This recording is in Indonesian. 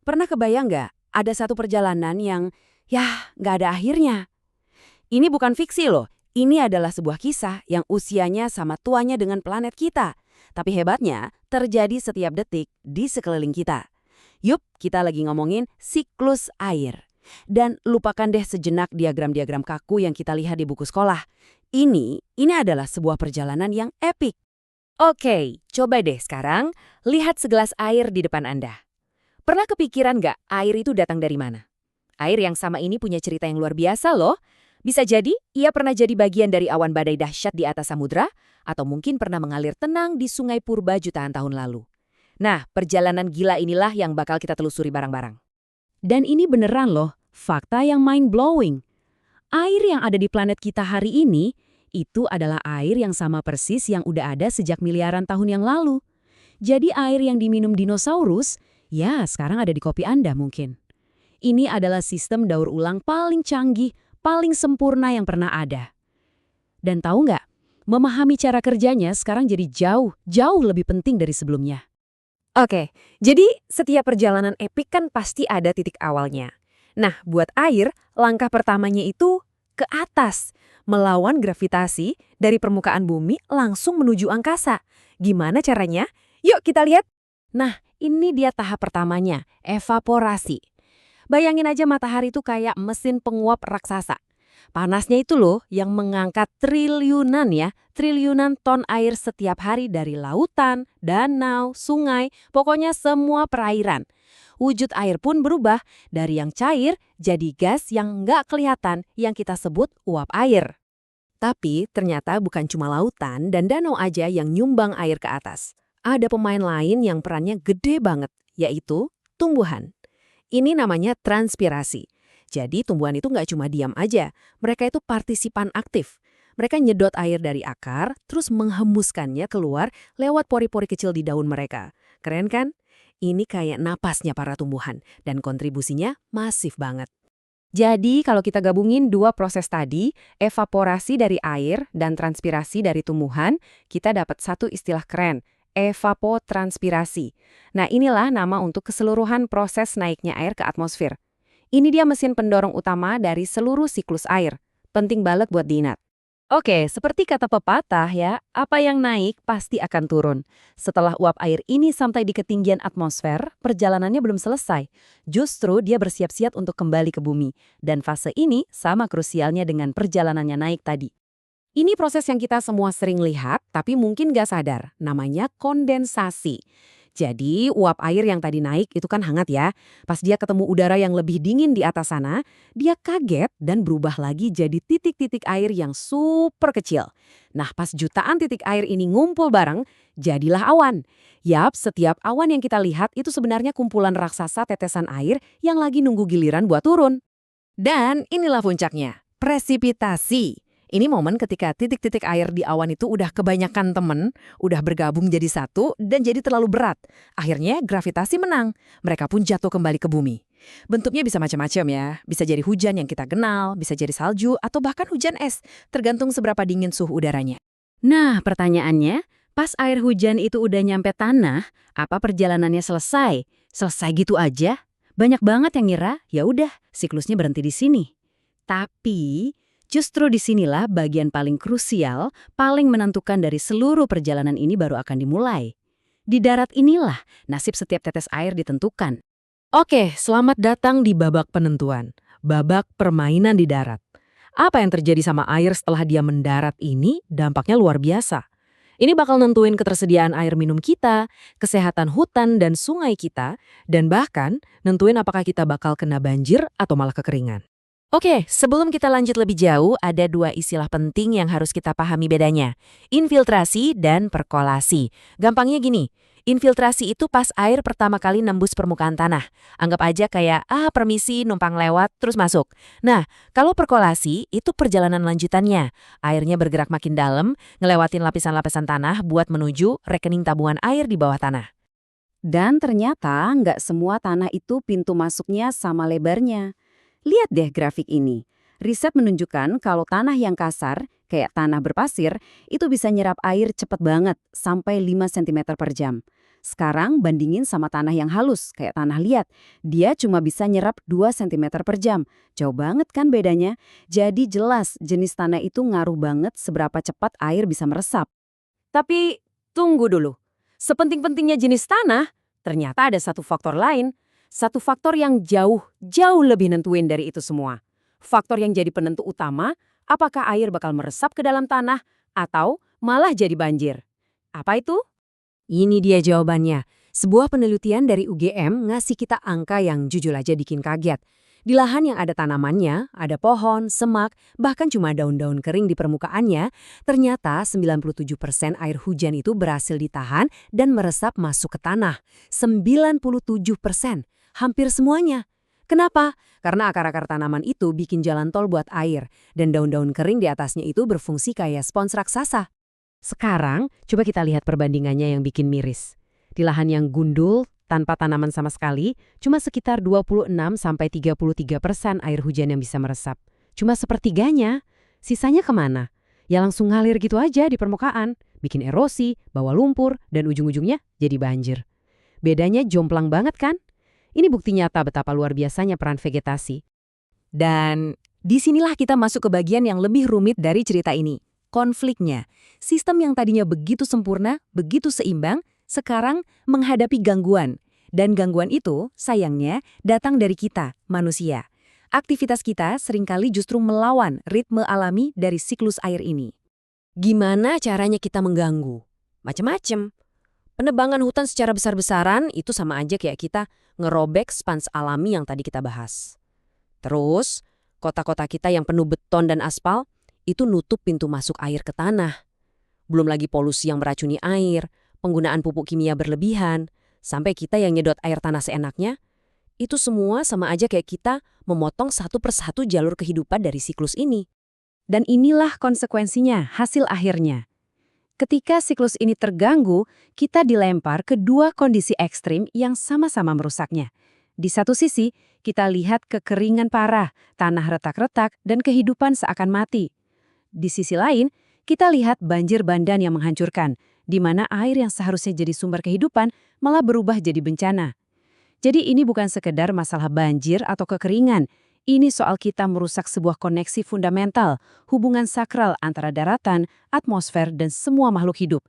Pernah kebayang nggak ada satu perjalanan yang, nggak ada akhirnya? Ini bukan fiksi loh. Ini adalah sebuah kisah yang usianya sama tuanya dengan planet kita. Tapi hebatnya, terjadi setiap detik di sekeliling kita. Yup, kita lagi ngomongin siklus air. Dan lupakan deh sejenak diagram-diagram kaku yang kita lihat di buku sekolah. Ini adalah sebuah perjalanan yang epik. Oke, coba deh sekarang lihat segelas air di depan Anda. Pernah kepikiran nggak air itu datang dari mana? Air yang sama ini punya cerita yang luar biasa loh. Bisa jadi ia pernah jadi bagian dari awan badai dahsyat di atas samudra, atau mungkin pernah mengalir tenang di sungai purba jutaan tahun lalu. Nah, perjalanan gila inilah yang bakal kita telusuri bareng-bareng. Dan ini beneran loh, fakta yang mind-blowing. Air yang ada di planet kita hari ini, itu adalah air yang sama persis yang udah ada sejak miliaran tahun yang lalu. Jadi air yang diminum dinosaurus, ya sekarang ada di kopi Anda mungkin. Ini adalah sistem daur ulang paling canggih, paling sempurna yang pernah ada. Dan tahu nggak, memahami cara kerjanya sekarang jadi jauh lebih penting dari sebelumnya. Oke, jadi setiap perjalanan epik kan pasti ada titik awalnya. Nah, buat air, langkah pertamanya itu ke atas, melawan gravitasi dari permukaan bumi langsung menuju angkasa. Gimana caranya? Yuk kita lihat. Nah, ini dia tahap pertamanya, evaporasi. Bayangin aja matahari itu kayak mesin penguap raksasa. Panasnya itu loh yang mengangkat triliunan ton air setiap hari dari lautan, danau, sungai, pokoknya semua perairan. Wujud air pun berubah dari yang cair jadi gas yang nggak kelihatan yang kita sebut uap air. Tapi ternyata bukan cuma lautan dan danau aja yang nyumbang air ke atas. Ada pemain lain yang perannya gede banget, yaitu tumbuhan. Ini namanya transpirasi. Jadi tumbuhan itu nggak cuma diam aja, mereka itu partisipan aktif. Mereka nyedot air dari akar, terus menghembuskannya keluar lewat pori-pori kecil di daun mereka. Keren kan? Ini kayak napasnya para tumbuhan, dan kontribusinya masif banget. Jadi kalau kita gabungin dua proses tadi, evaporasi dari air dan transpirasi dari tumbuhan, kita dapat satu istilah keren, evapotranspirasi. Nah inilah nama untuk keseluruhan proses naiknya air ke atmosfer. Ini dia mesin pendorong utama dari seluruh siklus air. Penting banget buat diingat. Oke, seperti kata pepatah ya, apa yang naik pasti akan turun. Setelah uap air ini sampai di ketinggian atmosfer, perjalanannya belum selesai. Justru dia bersiap-siap untuk kembali ke bumi. Dan fase ini sama krusialnya dengan perjalanannya naik tadi. Ini proses yang kita semua sering lihat, tapi mungkin nggak sadar. Namanya kondensasi. Jadi, uap air yang tadi naik itu kan hangat ya. Pas dia ketemu udara yang lebih dingin di atas sana, dia kaget dan berubah lagi jadi titik-titik air yang super kecil. Nah, pas jutaan titik air ini ngumpul bareng, jadilah awan. Yap, setiap awan yang kita lihat itu sebenarnya kumpulan raksasa tetesan air yang lagi nunggu giliran buat turun. Dan inilah puncaknya, presipitasi. Ini momen ketika titik-titik air di awan itu udah kebanyakan temen, udah bergabung jadi satu, dan jadi terlalu berat. Akhirnya gravitasi menang, mereka pun jatuh kembali ke bumi. Bentuknya bisa macam-macam ya, bisa jadi hujan yang kita kenal, bisa jadi salju, atau bahkan hujan es, tergantung seberapa dingin suhu udaranya. Nah, pertanyaannya, pas air hujan itu udah nyampe tanah, apa perjalanannya selesai? Selesai gitu aja? Banyak banget yang ngira, ya udah, siklusnya berhenti di sini. Tapi justru disinilah bagian paling krusial, paling menentukan dari seluruh perjalanan ini baru akan dimulai. Di darat inilah nasib setiap tetes air ditentukan. Oke, selamat datang di babak penentuan. Babak permainan di darat. Apa yang terjadi sama air setelah dia mendarat ini dampaknya luar biasa. Ini bakal nentuin ketersediaan air minum kita, kesehatan hutan dan sungai kita, dan bahkan nentuin apakah kita bakal kena banjir atau malah kekeringan. Oke, sebelum kita lanjut lebih jauh, ada dua istilah penting yang harus kita pahami bedanya. Infiltrasi dan perkolasi. Gampangnya gini, infiltrasi itu pas air pertama kali nembus permukaan tanah. Anggap aja kayak, permisi, numpang lewat, terus masuk. Nah, kalau perkolasi, itu perjalanan lanjutannya. Airnya bergerak makin dalam, ngelewatin lapisan-lapisan tanah buat menuju rekening tabungan air di bawah tanah. Dan ternyata nggak semua tanah itu pintu masuknya sama lebarnya. Lihat deh grafik ini. Riset menunjukkan kalau tanah yang kasar, kayak tanah berpasir, itu bisa nyerap air cepat banget, sampai 5 cm per jam. Sekarang bandingin sama tanah yang halus, kayak tanah liat. Dia cuma bisa nyerap 2 cm per jam. Jauh banget kan bedanya? Jadi jelas jenis tanah itu ngaruh banget seberapa cepat air bisa meresap. Tapi tunggu dulu. Sepenting-pentingnya jenis tanah, ternyata ada satu faktor lain. Satu faktor yang jauh lebih nentuin dari itu semua. Faktor yang jadi penentu utama, apakah air bakal meresap ke dalam tanah atau malah jadi banjir. Apa itu? Ini dia jawabannya. Sebuah penelitian dari UGM ngasih kita angka yang jujur aja bikin kaget. Di lahan yang ada tanamannya, ada pohon, semak, bahkan cuma daun-daun kering di permukaannya, ternyata 97% air hujan itu berhasil ditahan dan meresap masuk ke tanah. 97%, hampir semuanya. Kenapa? Karena akar-akar tanaman itu bikin jalan tol buat air, dan daun-daun kering di atasnya itu berfungsi kayak spons raksasa. Sekarang, coba kita lihat perbandingannya yang bikin miris. Di lahan yang gundul, tanpa tanaman sama sekali, cuma sekitar 26-33% air hujan yang bisa meresap. Cuma sepertiganya. Sisanya kemana? Ya langsung ngalir gitu aja di permukaan, bikin erosi, bawa lumpur, dan ujung-ujungnya jadi banjir. Bedanya jomplang banget kan? Ini bukti nyata betapa luar biasanya peran vegetasi. Dan disinilah kita masuk ke bagian yang lebih rumit dari cerita ini. Konfliknya. Sistem yang tadinya begitu sempurna, begitu seimbang, sekarang menghadapi gangguan. Dan gangguan itu, sayangnya, datang dari kita, manusia. Aktivitas kita seringkali justru melawan ritme alami dari siklus air ini. Gimana caranya kita mengganggu? Macem-macem. Penebangan hutan secara besar-besaran itu sama aja kayak kita ngerobek spons alami yang tadi kita bahas. Terus, kota-kota kita yang penuh beton dan aspal, itu nutup pintu masuk air ke tanah. Belum lagi polusi yang meracuni air, penggunaan pupuk kimia berlebihan, sampai kita yang nyedot air tanah seenaknya. Itu semua sama aja kayak kita memotong satu persatu jalur kehidupan dari siklus ini. Dan inilah konsekuensinya, hasil akhirnya. Ketika siklus ini terganggu, kita dilempar ke dua kondisi ekstrim yang sama-sama merusaknya. Di satu sisi, kita lihat kekeringan parah, tanah retak-retak, dan kehidupan seakan mati. Di sisi lain, kita lihat banjir bandang yang menghancurkan, di mana air yang seharusnya jadi sumber kehidupan malah berubah jadi bencana. Jadi ini bukan sekedar masalah banjir atau kekeringan, ini soal kita merusak sebuah koneksi fundamental, hubungan sakral antara daratan, atmosfer, dan semua makhluk hidup.